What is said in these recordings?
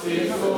Hallelujah.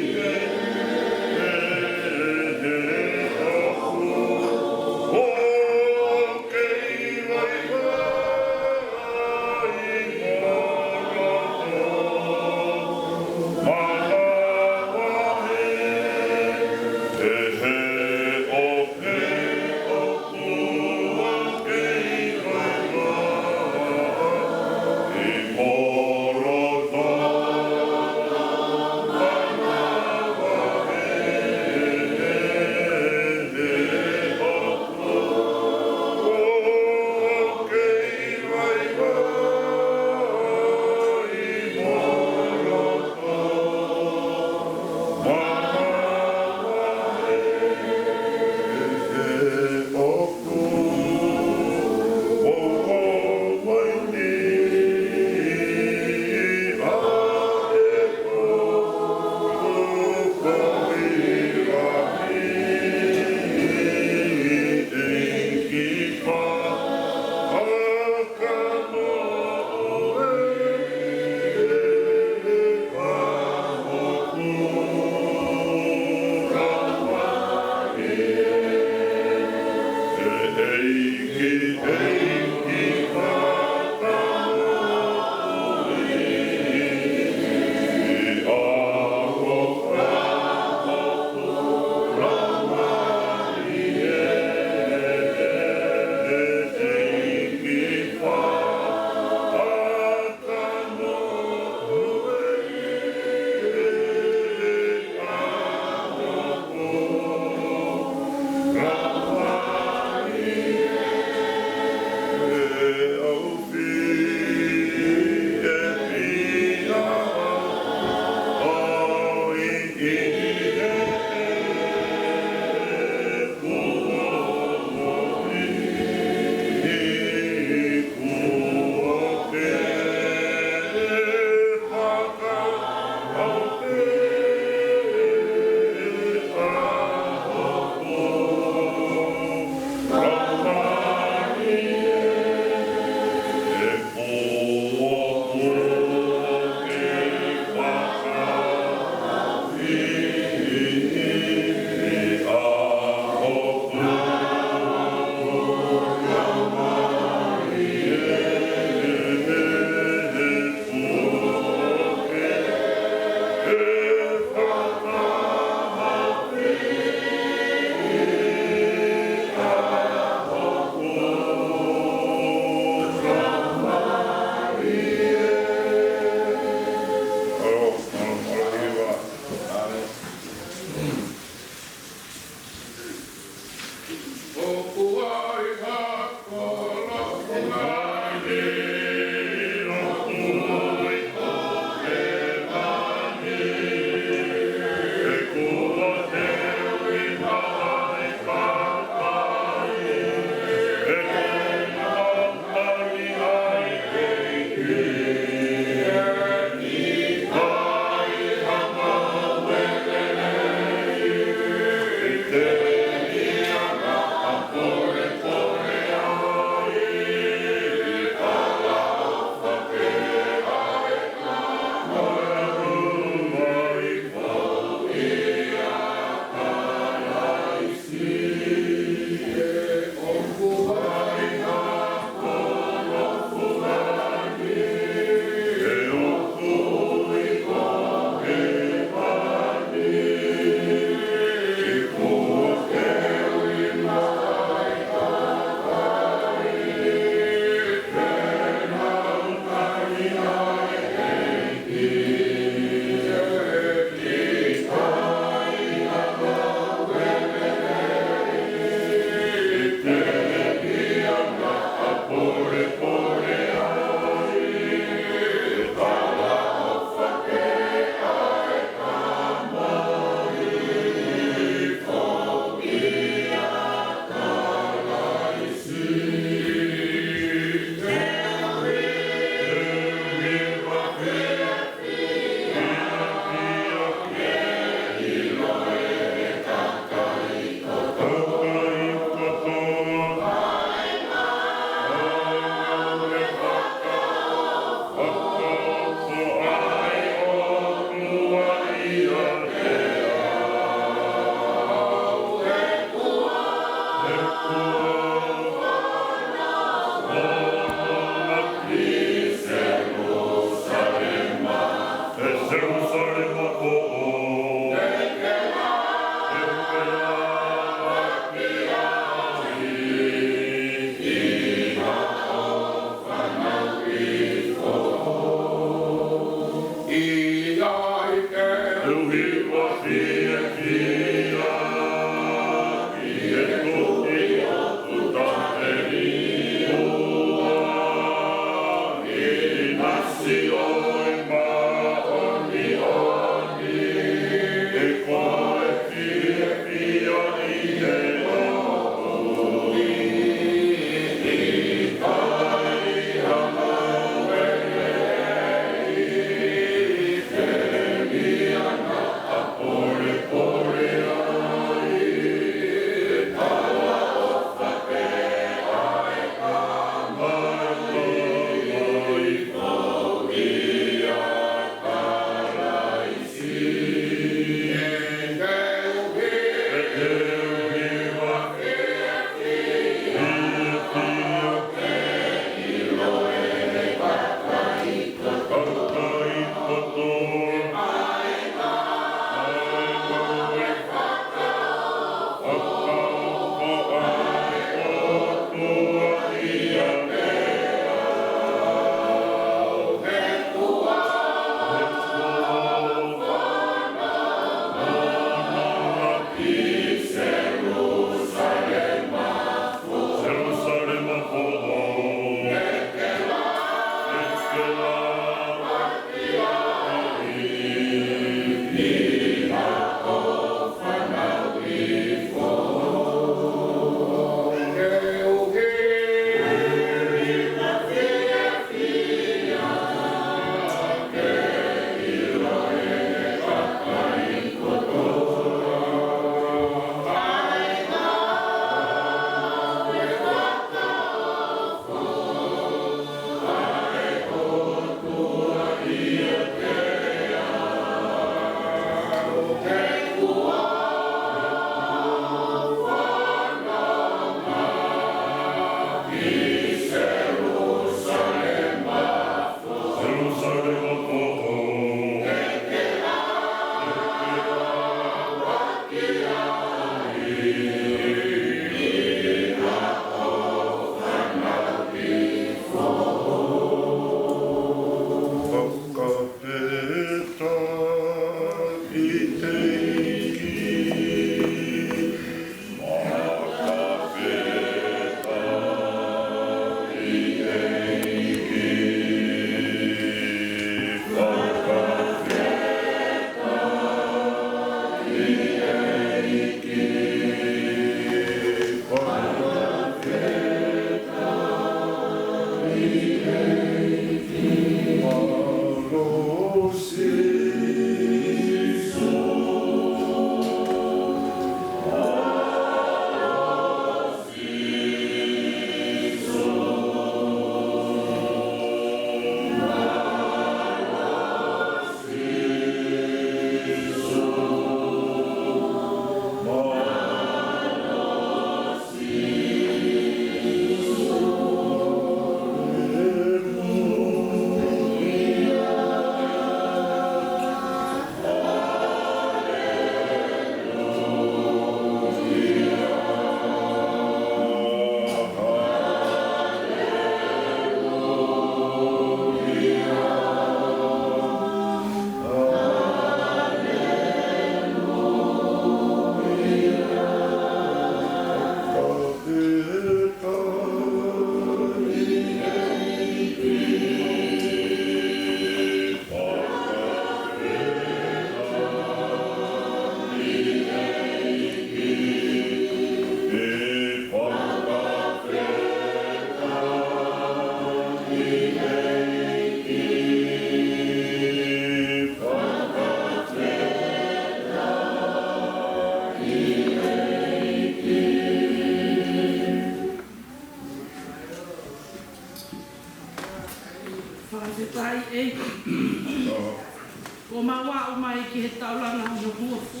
O mawa o mai ki he taulanga o hua fu.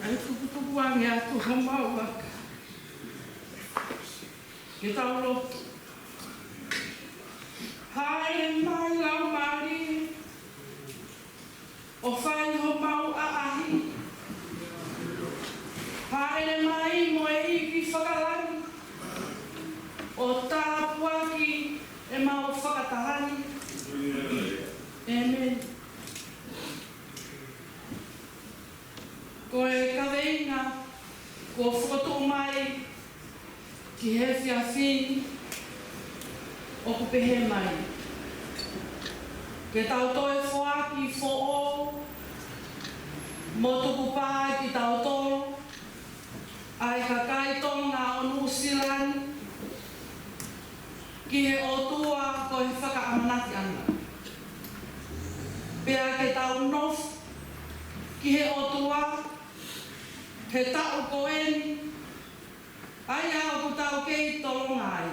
Ai tupu tupu ange atu ho maua. ke taulo. Hae mai lau mari, o whai ho mau a ahi. Hae mai mo e iwi whakalani, o tāpuaki e mau whakatahani. Amen. Ko e kaweinga, ko whakatu mai, ki he whiawhini, o ku pehe mai. Ke tau toe whoaki who'o, mo tuku pā ki tau tolo, ai ka kaitonga o New Zealand, ki he otua ko he whakaamanaki ana. Pea ke tau nof, ki he otua, he tau ko eni, ai au ku tau kei tolonga ai.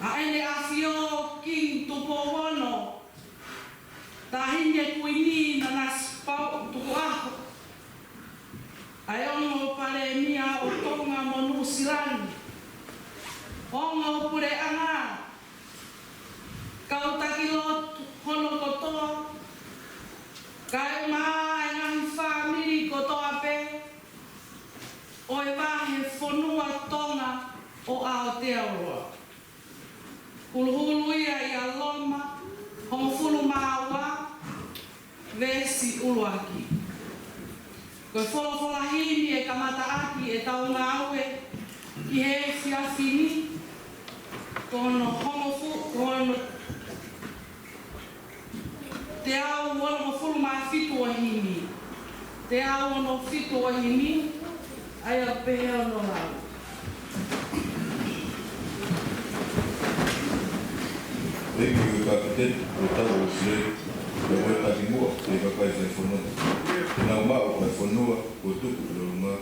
A ene awhio ki tupo wano, ta hine kuini na nasi pau tuku aho. Ai ongo pare mia o tonga mo New Zealand, ongo pure anga, kau takilo hono kotoa, kai maa e ngahi whamiri kotoa pe, o e wahe whonua tonga o Aotearoa. Uluhulu ia i a loma, hongo fulu maawa, vesi uluaki. Koe wholofola hini e kamata aki e taunga aue, ki he whiawhini, kono hongo te au ono fulu maa fitu o hini. Te au ono fitu o hini, ai a pehe ono lau. Thank you, Captain. O tau o sire, o e pati mua, e kakai sai whanua. E nau mao kai whanua, o tuku e lau maa.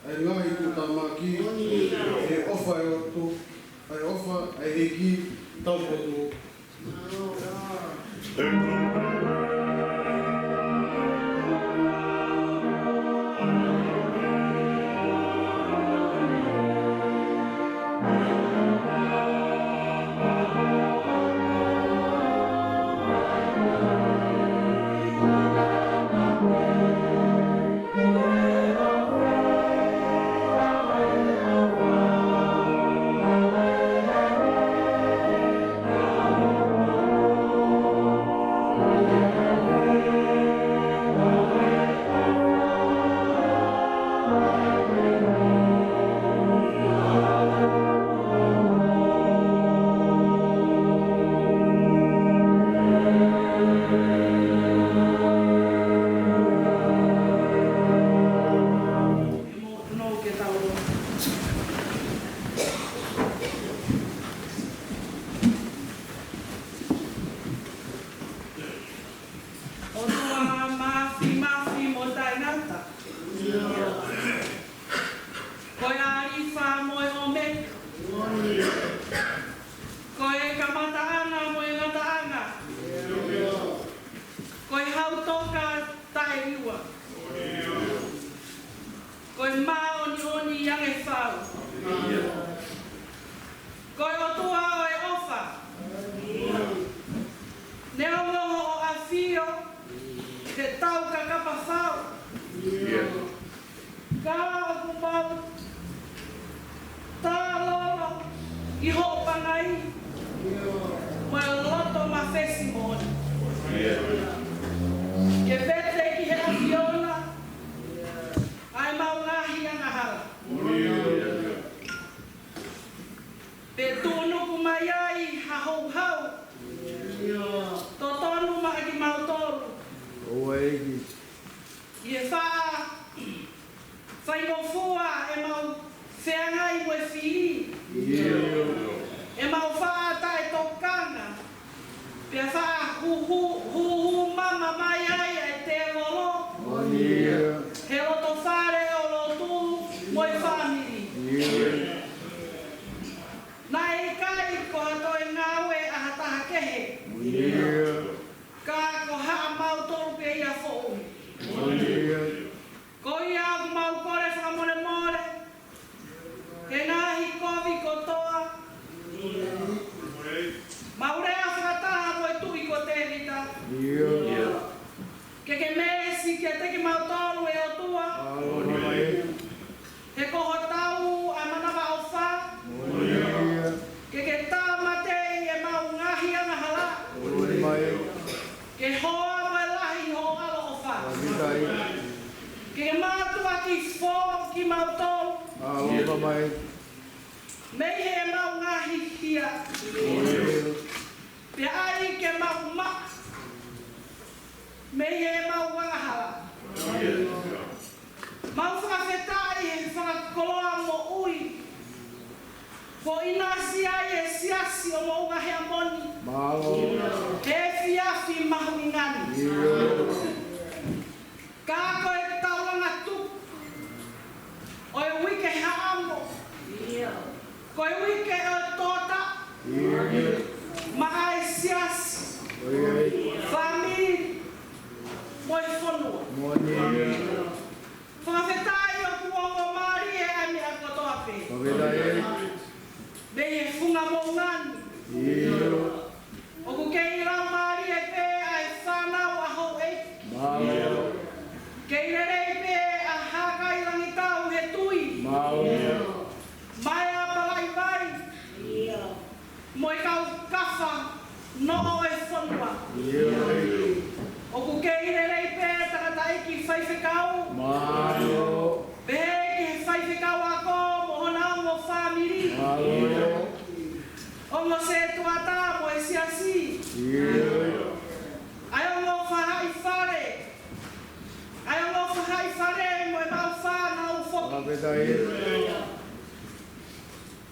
ai ngai ku tamaki e ofa e oto ai ofa ai hiki tau poto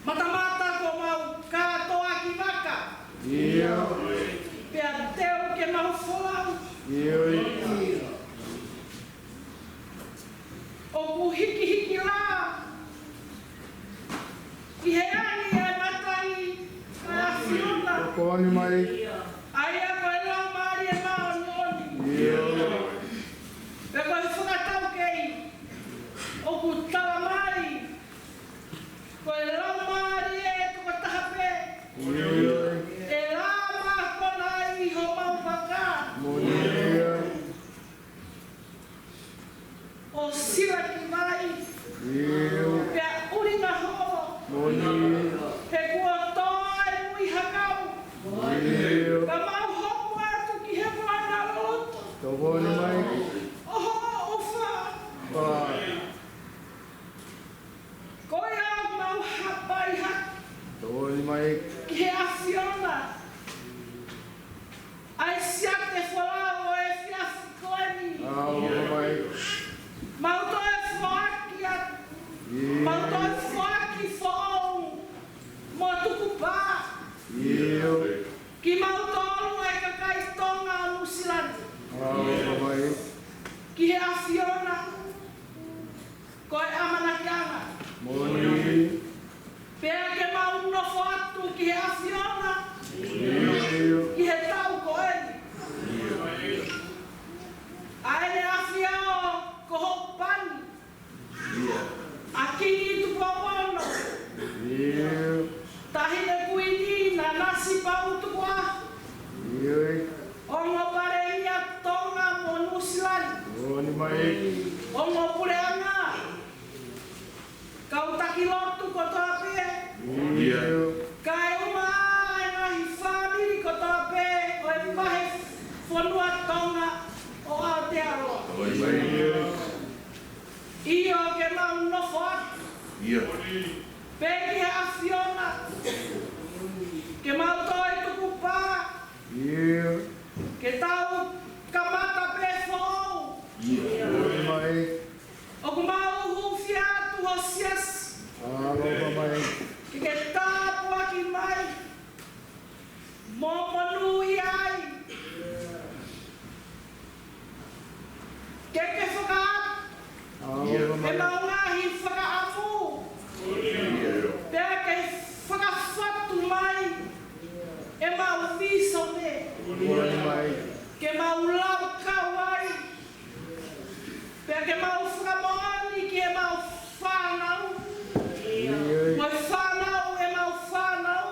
Mata-mata ko mau katoa ki waka. Pea teo ke mau folau. O ku hiki la I he ani e matai ai a fiona. Koani mai. Ai a koe lau maari e maoni oni. Pe koe whakatau kei. O ku tawa mai. Koe lau maari e tuka tahape. E la maa kona i ho mau waka. O sira ki mai. Pea uri na ho. He kua toa e mui hakau. Ka mau hopu atu ki he wana loto. Koani mai. Oho o wha. Koe au mau hapai haki. Koani mai. Ki he a Fiona. Ai siate whalao e whiafi koeni. Mai. Mau toi whaaki atu. Mau toi whaaki whaong. Mo tuku pā. Ki mau tolu e kakai tonga o Nusilandi. Mai. Ki he a Fiona. Koe amanaki anga. Pea ke mau nofo atu ki he a Fiona. Ki he tau koeni. Aene a Fiao ko hopani. A kingi tu pamono. Tahine kuini na nasi pau tu kwa. Ongo pare ia tonga mo Nusilandi. Koani mai. Ongo pure anga. Kau taki lotu ko toa pe. Kai uma e ngahi whamiri ko toa pe. O e pahe whanua tonga o Aotearoa. Io ke mau nofo atu. Peki he a Fiona. Ke mau toi tuku pā. Ke tau kamata pe whou. O ku mau huwhi atu ho sias. Ke tāpua ki mai. Mō monui ai. Ke whakaatu. E mau ngahi whakaafu. Pea ke whakawhatu mai. E mau viso me. Ke mau lau kawai. Pea ke mau whakamoani ki e mau whanau. Moi whanau e mau whanau.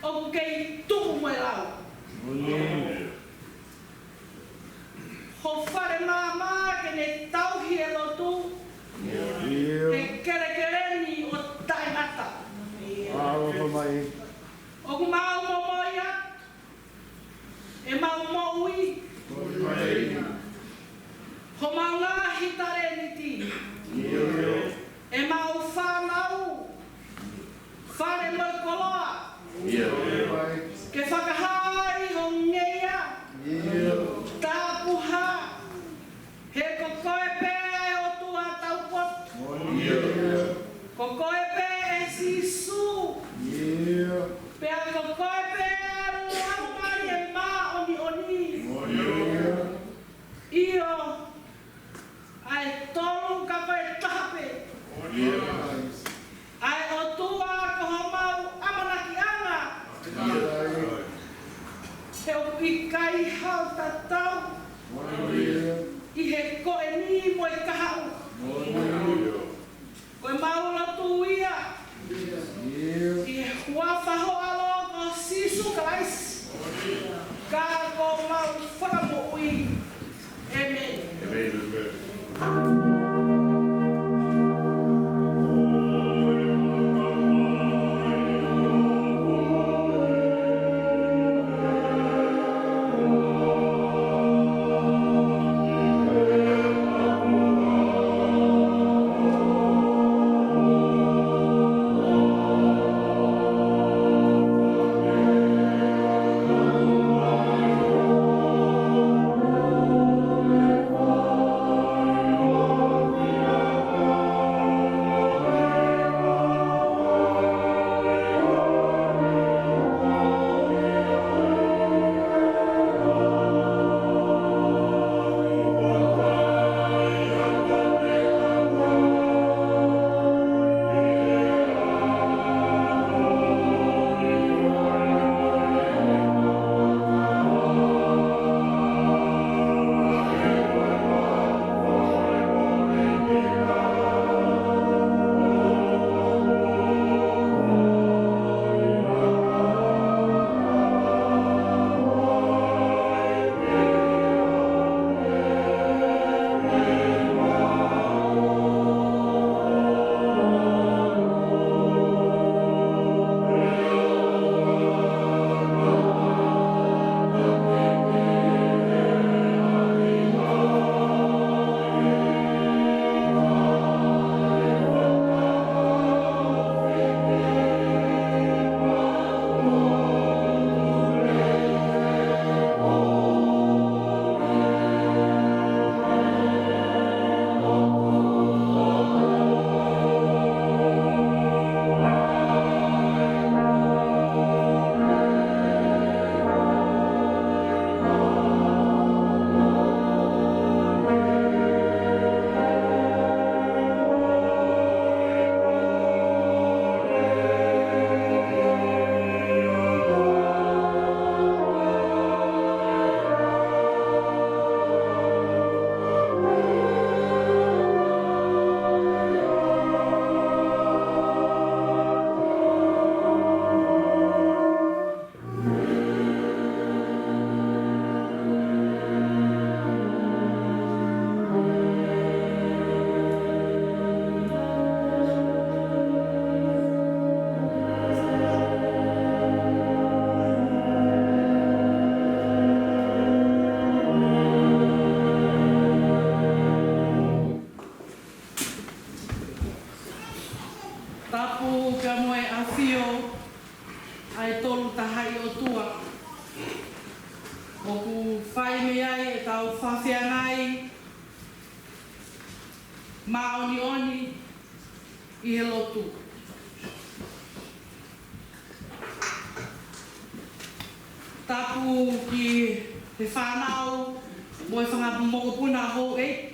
O kei tuku moe lau. Ho whare māmā ke ne tauhi e lotu. Ke kerekereni o tainata. O ku mau momoi atu. E mau moui. Ho mau ngahi tareniti. E mau whanau. Whare moi koloa. Ke whakahai ho ngeia. Tāpuha. He kokoe pē e o tua taupot. Kokoe pē e sisu. Pea kokoe pē e aruangari e mā oni oni. Io ai tolu kapa e tahape. Ai o tua ko ho mau amanaki anga. He o pikai hau tatau. I he koe ni mo i kahau. Koe mau lotu ia. I he huawha hoa Tapu ka moe a fio ai tolu tahai o tua. O ku whai me ai e tau whawhia ngai. Maoni oni i he lotu. Tapu ki he whanau mo e whangapumokopuna hou eiki.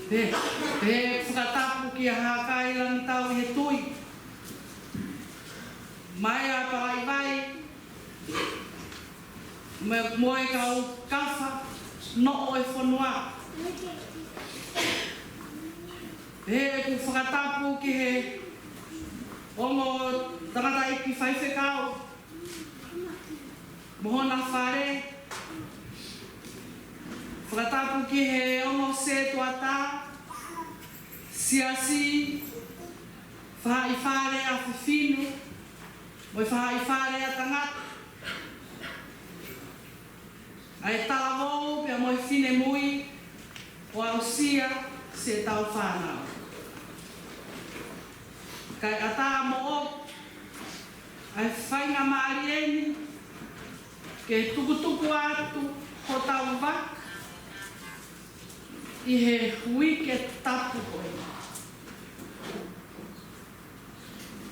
He whakatapu ki a hākai langi tau i he tui. Mai a parai vai. Moe kau kawha no o e whanua. He ku whakatapu ki he ongo tangata iki whaiwhekau. Mohona whare. Whakatapu ki he ongo se tuata. Siasi. Whai whare a whiwhinu. Moi whai whare a tangata. Ai talavou pia moi whine mui. O ausia se tau whanau. Kai ata mo o. Ai whainga maarieni. Ke tukutuku atu ho tau wak. I he hui ke tapu koe.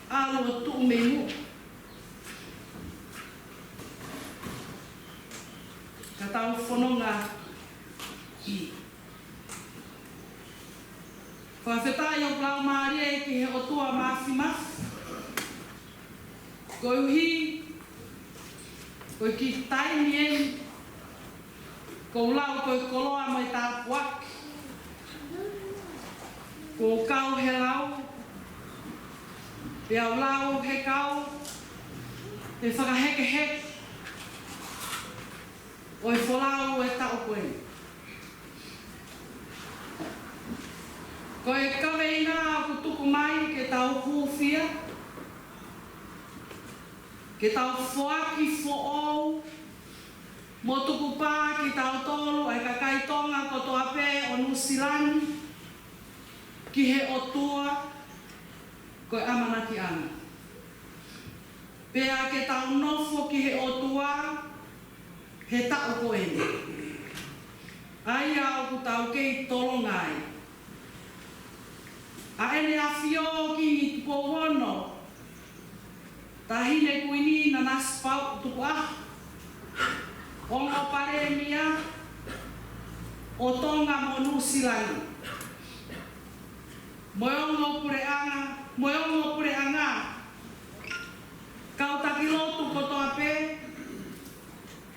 Alo tu me mu. Ka tau whanonga i. Whawhetai o plau maari e ki he otua mafi mafi. Koe uhi. Koe ki taimi e. Ko lau koe koloa mai tā puaki. Ko kau he lau. Pea lau he kau. He whakaheke heke. O e wholau e tau koe. Ko e kawe ina aku tuku mai ke tau hūwhia. Ke tau whoaki whoou. Mo tuku pā ki tau tolu ai ka kaitonga ko toa pē o Nusilani. Ki he otua ko e amanaki ana. Pea ke tau nofo ki he otua he tau ko ene. Ai au ku tau kei tolongai. A ene a fio ki tuko wono. Tahine kuini na naspau tuku ah. Ongo pare mia o tonga mo Nusilani. Moeongo pure anga. Kau taki lotu ko toa pē.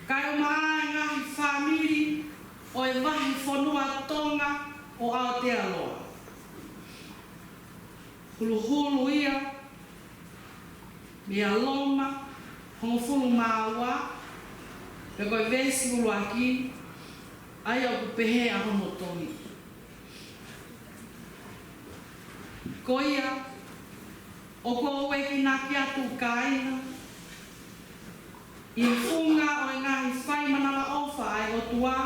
Kai o maa ngahi whamiri o e wahi whanua tonga o Aotearoa. Hulu ia. Mea loma. Hongofulu māua. Pe koe vesi ulu aki. Ai au kupehe a homotongi. Koia, o ko weki naki atu kaina. I funga o e ngahi whai manala ofa ai o tua.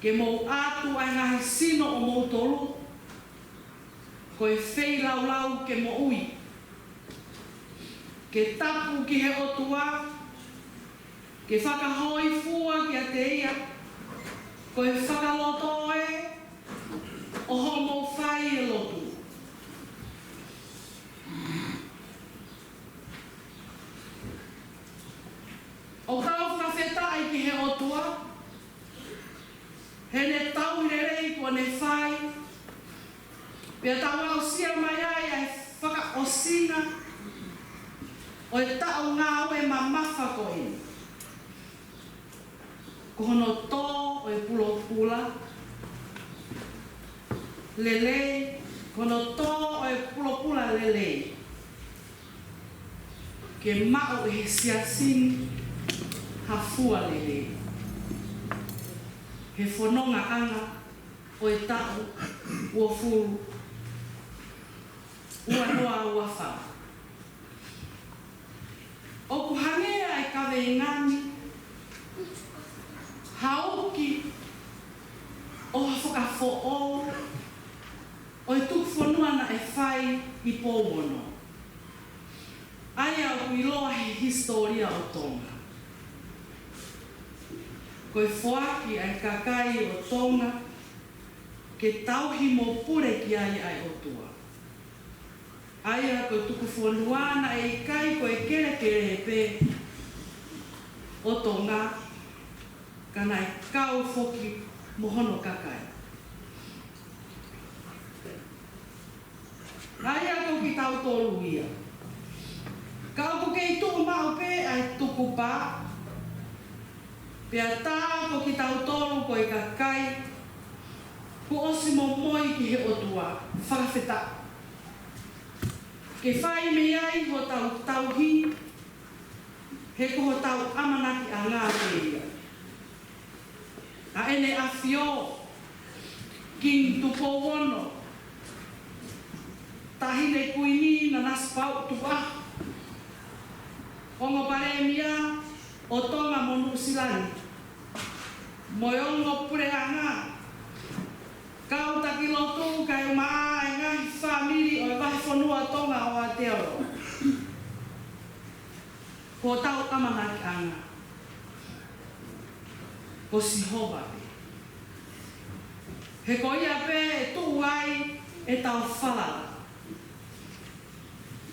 Ke mou atu ai ngahi sino o mou tolu. Ko e whei lau ke mo ui. Ke tapu ki he o tua. Ke whakahoi fua ki a te ia. Ko e whakaloto e. O homo whai e lotu. O tau whawhetai ki he otua. He ne tau i rei ko ne whai. Pea tau au sia mai ai ai whaka o singa. O e tau ngā ue ma mawha ko i. Ko hono tō o e pulo pula. Lele, kono tō o e pulo pula lele. Ke mao e he siasini. Hafua lele. He whanonga anga o e tau ua furu. Ua noa ua whau. O kuhangea e kawe ngani. Hauki o whakafo o. O e nuana e whai I pōwono. Ai au I loa he historia o Tonga. Koe whoaki ai kakai o Tonga ke tauhi mo pure ki ai o tua. Aia koe tuku whonuana e kai koe kere he pē o Tonga kana e kau whoki mohono kakai. Aia koe ki tau tolu ia. Kau ko kei tuku mau pē ai tuku pā. Pea tā ko ki tau tolu koe kakai ku osi mo moi ki he otua, whakawheta. Ke whai me ai ho tau tauhi, he koho tau amanaki a ngā reia. A ene a whio, king tupo wono, tahine kuini na naspau tuwa. Ongo pare mia, o Tonga monu silani. Moyongo pure anga. Kau taki lotu kai maa e ngahi whamiri o e wahi whanua Tonga o Aotearoa. Ko tau amanaki anga. Ko Sihova pe. He ko ia pe e tuu ai e tau whalala.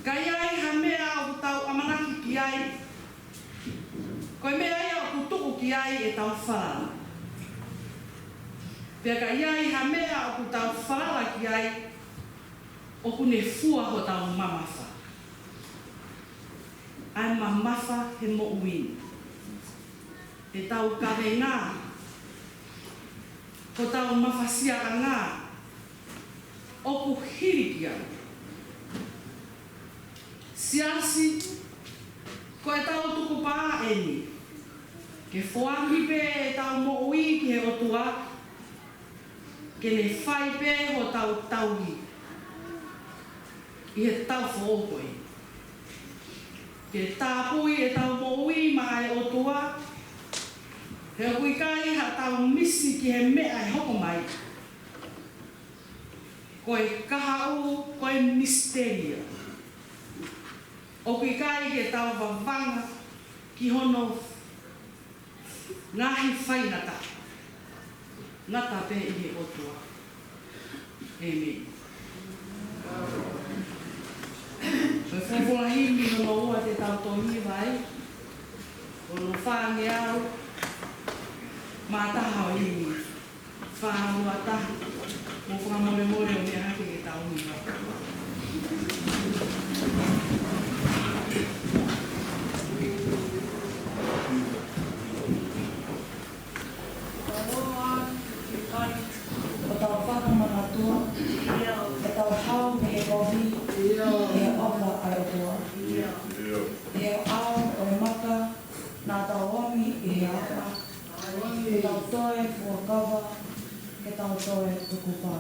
Kai ai ha mea o tau amanaki ki ai. Koe mea ia o kutuku ki ai e tau whalala. Pea ka iai ha mea o ku tau whalala ki ai o ku ne fua ho tau mamafa. Ai mamafa he mo uini. E tau kawe ngā. Ho tau mawhasia a ngā. O ku hiri ki ai. Siasi, ko e tau tuku pā eni. Ke whoangi pe e tau mo ui ki he otua. Ke ne whai pē ho tau tauhi. I he tau whookoi. Ke tāpui e tau moui ma e otua. He kui kai ha tau misi ki he mea e hoko mai. Koe kahau, koe misteria. O kui kai ke tau wawanga ki hono ngahi whainata. Ngata pe I he otua. Amen. Koe whawhunga himi no ua te tau tohi vai. O no whange au. Mātaha o himi. Whanau ataha. Mo whangamore more o mea hake ke tau hiva. O tau whakamanatua, e tau hau me e kohi, e oka ai o tua. E ao o e maka, nā tau omi I he aka, ke tau toe fuakawa, ke tau toe tukupa.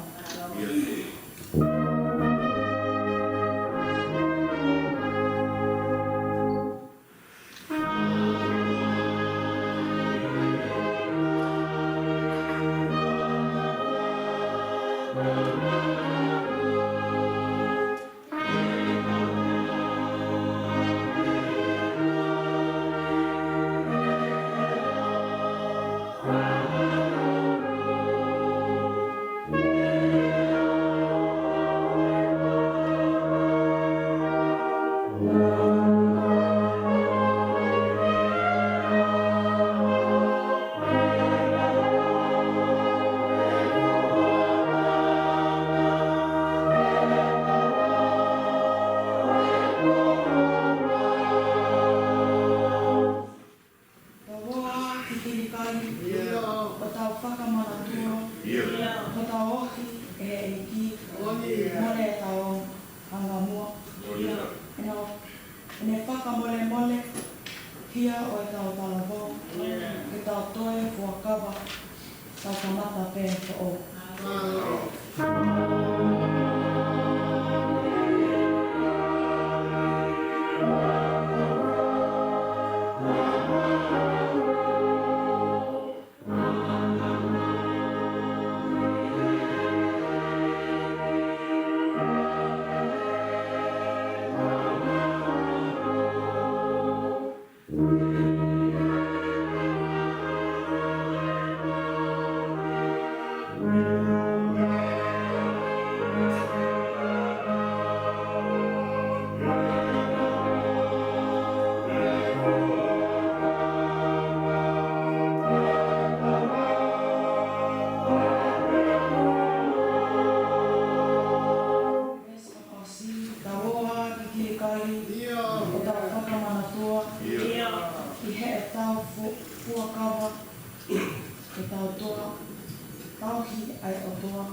ai o toa.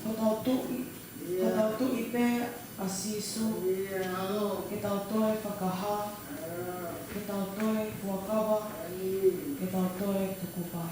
Ko tau tu'i pēr a sisu. Ke tau toe whakaha. Ke tau toe huakawa. Ke tau toe tukupa.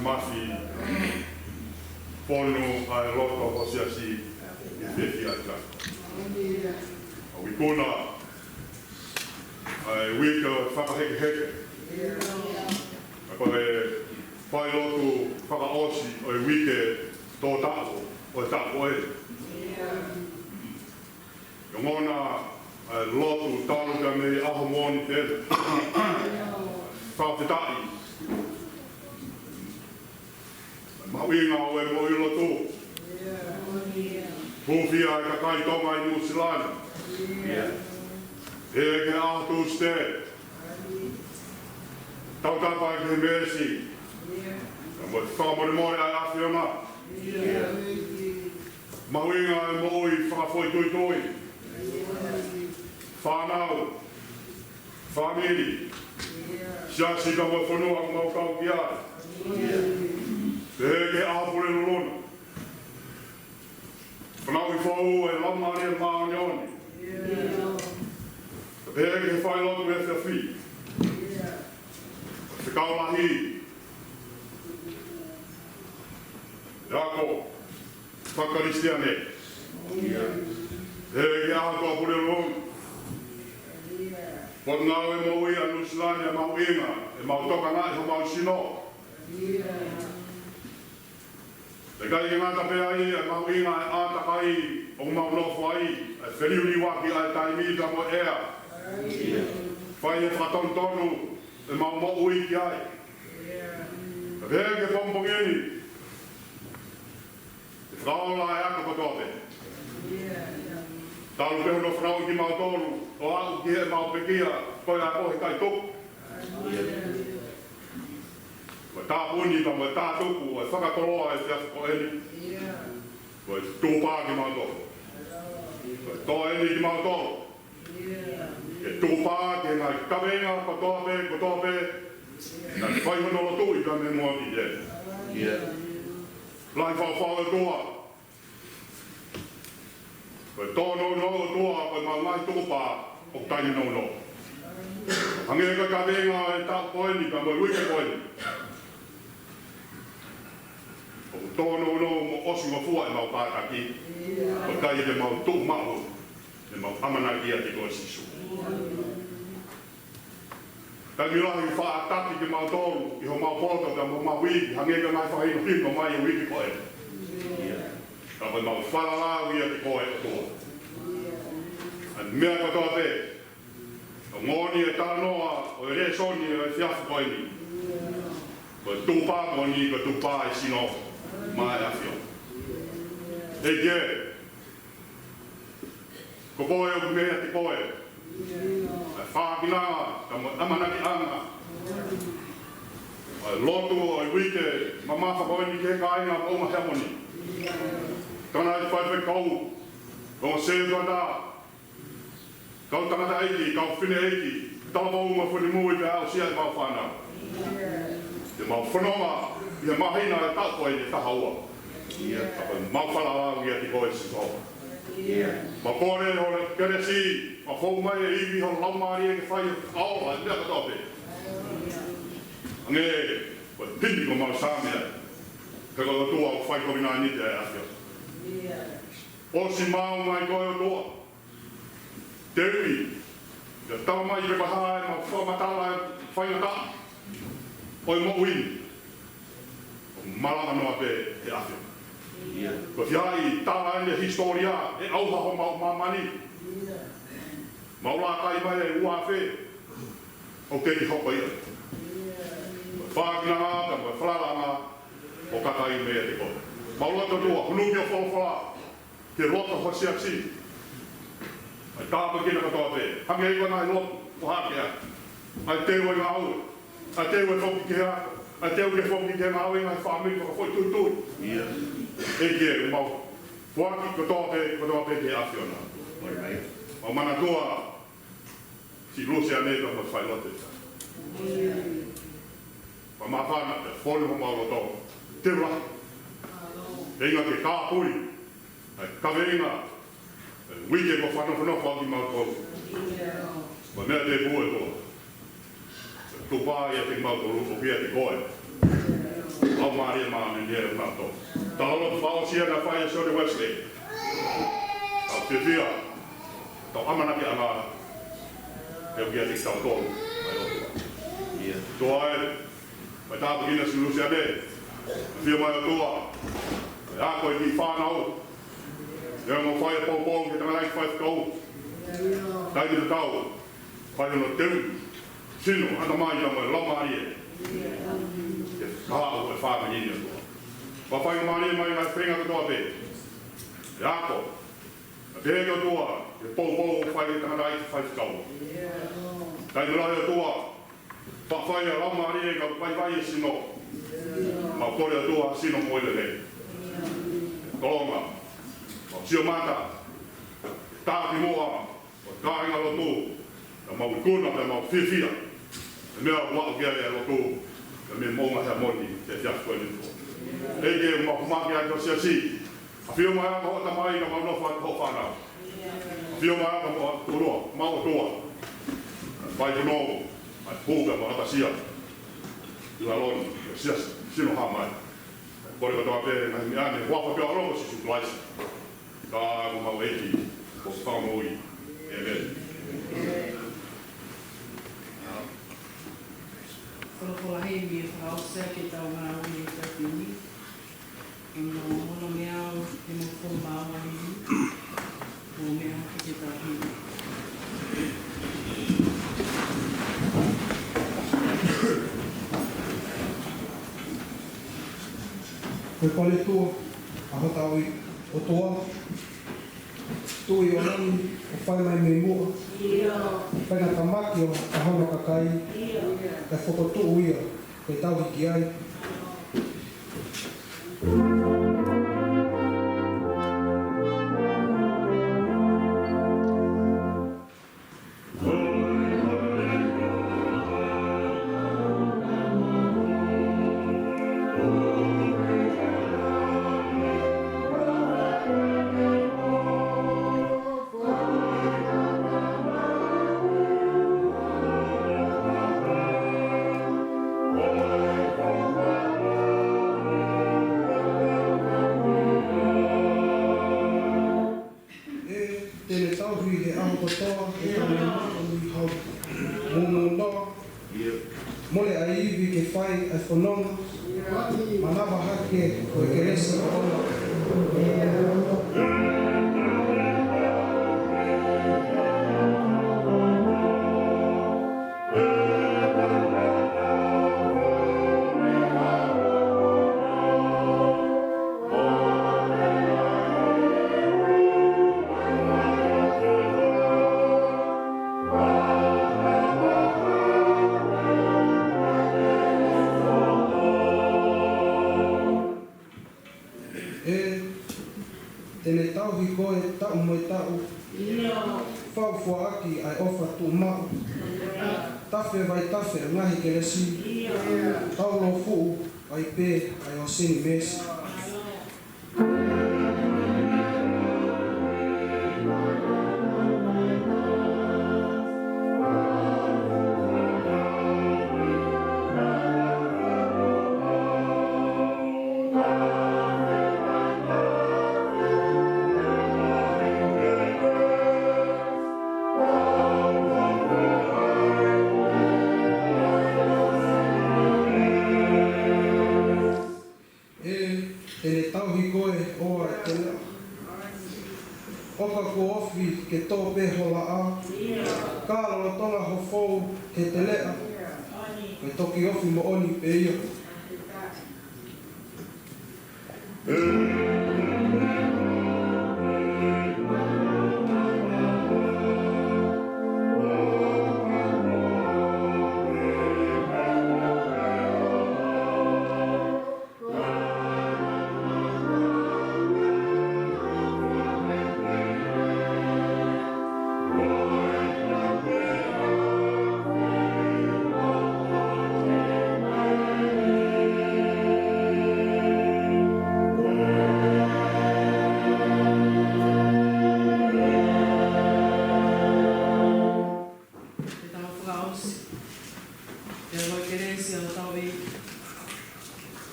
mafi ponu ai loto o sia si e fefi ata. O ikona ai wika whakaheke heke. Ai pare whai loto whakaosi o i wike tō tako o e tako e. I ngona loto talu ka me aho moni te whawhitai. Mawinga o e mo i loto. Hūwhia e ka kai tonga i New Zealand. E ke ahatu ste. Tautapa e ke mesi. Mo whakamore more ai awhiona. Mawinga e mo i whakafoi tui tui. Whanau. Whamiri. Siasi ka mo whanua ku mau kau ki ai. Te ke ahapure lorona. Whanau i whau e lamari e maonioni. Te ke whai lotu e whiawhi. Te kaulahi. Iako, whakaristiane. Te ke ahapure lorona. Pot ngau e mo i anu silani e mau inga, e mau toka ngai ho mau sino. Te kai i ngata pea i e mau inga e ata kai o mau nofo ai, e whiriuri waki ai taimita mo ea. Whai e whatontonu e mau mo ui ki ai. Te pea ke pompongeni. Te whaola e aka patope. Talu pehu no whanau ki mau tolu, o au ki e mau pekia, koe a kohe kai tuku. Koe tā puni ka mo tā tuku, e whakatoloa e whiafu ko eni. Koe tūpā ki mau tolu. Koe tō eni ki mau tolu. E tūpā ki ngai kawenga, ko tōpe, ngai whaihono tui ka me mua ki e. Lai whau e toa. Koe tōno no toa, koe mau ngai tūpā o taini no no. Hange ka kawenga e tā koeni, ka mo wike koeni. O tōno no mo osi ma fua e mau pātaki. O tai e mau tū mahu, e mau amanaki a te koe sisu. Tangi rahi whaataki ki mau tōru, i ho mau poto ka mo mau wiki, hange ka ngai whahino hino mai e wiki koe. Ka koe mau whalalau i a te koe o tōru. An mea ko tō te, o ngoni e tānoa, o e re soni e whiafu koe ni. Koe tūpā ko ni, koe tūpā e sino, mai a whio. E ke, ko koe o mea te koe. Whākinanga, ka mo amanaki anga. Lotu o i wike, mamawha koe ni ke kāinga o ma hemoni. Tana i whaiwhe kou, ko se tuata. Kau tangata eiki, kau whine eiki, tau ma whine mui te au sia e mau whanau. Te mau whanonga, ia mahina e tau koe ni tahaua. Mau whanau i a ti koe si tau. Ma kore ho le keresi, ma whau mai e iwi ho laumari e ke whai aola, e mea katope. Ange, koe pindi ko mau sāmea, te kau tua o whai kovina ni te e afio. Osi mau mai koe o tua. Te ui, te tau mai me pahae, ma whamatala e whaingata, o e mo uini. O malanga noa pe e afio. Ko whiai, tala ene historia, e auha ho mau mamani. Maula kai mai e ua whe, o te ni hoko ia. Whākinanga, ka mo whalaranga, o kakai mea te koe. Maula totua, hunungi o whalawhala, ke rota hosiaksi. Ai tāpa kina katoa te, hange iwa nai lotu, o hākea. Ai teua i ngā aue, ai teua i whoki ke hako, ai teua i whoki ke ngā aue ngai whaamiri whaka whoi tui tui. E kia, mau whaki katoa te ke awhiona. O mana tua, si lusi anei ka mo whai lote. Pa mawhana te whori ho mau loto, te rahi. E inga ke kāpuri, ai kaweringa, wike ko whanawhano whaki mau tō. Ma mea te bue tō. Tupā ia te mau tō o pia te koe. au Maria Mami dia mato. Talo pao sia na fai so de Wesley. Au fia. Tau amana ki ama. Eu ia te tau tolu. Ai o. Ia. Toa mai ta begina solusia de. Fia mai toa. Ja ko i whanau. Ja mo fai po ki tanga lai fai kau. Dai de tau. Fai no teu. Sino ana mai ya mai la Maria. Ah, o fa menino. Va fai Maria mai na frenga do tope. Ja ko. Dei o toa. Po fai tanga lai fai kau. Dai de lai toa. Pa fai la Maria ka vai sino. Ma kore toa sino mo ile. Tolonga. Sio mata. Tāki moa. Kāinga lotu. Ka mau kuna me mau fifia. Mea wau kia ea lotu. Ka me monga hea moni. Te fiasko e nito. Eke mau kumaki aiko sia si. A whio mai aka hota mai ka mau nofa ho whanau. A whio mai aka mau turoa. Mau toa. Pai kunogu. Ai puka mau ata sia. Ila loni. Sia sino hamai. Kore ko toa pere na miane. Wapa pia aromo si supulaisa. Ka mau eiki. Ko whamui. Amen. Kolokola hei mi whao sea ki tau ngā ui e tāpini. E mō mono mea au e mō kō māua hii. Mō mea haki ki tāpini. Koe pale tua, aho taui o toa. Tui o nani, o whai mai me mua. Whai na tamaki o ahono kakai. Ka whakotu ia, koe tau hiki ai. Mole a iwi ke whai a whanonga, manawa hake o e keresa o ona. Tēnei tauhi koe tau mo e tau. Whau fua aki ai ofa tu mau. Tawhe vai tawhe ngahi ke resi. Tau lo fuu ai pē ai o sini mesi. Tēnei tauhi koe oa e te lea. Oka ko ofi ke tō pēhola a. Kārola tonga ho fou he te lea. Koe toki ofi mo oni pe ia.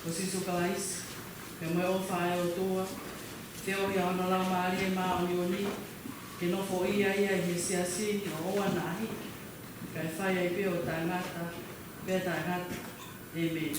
o sisu kalais, ke mai o whae o tua, te o ia ona lau maari e maa o ni, ke no fo ia ia i he siasi o oa nahi, kai whai ai peo tangata, pea tangata, Amen.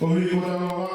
Ohi kota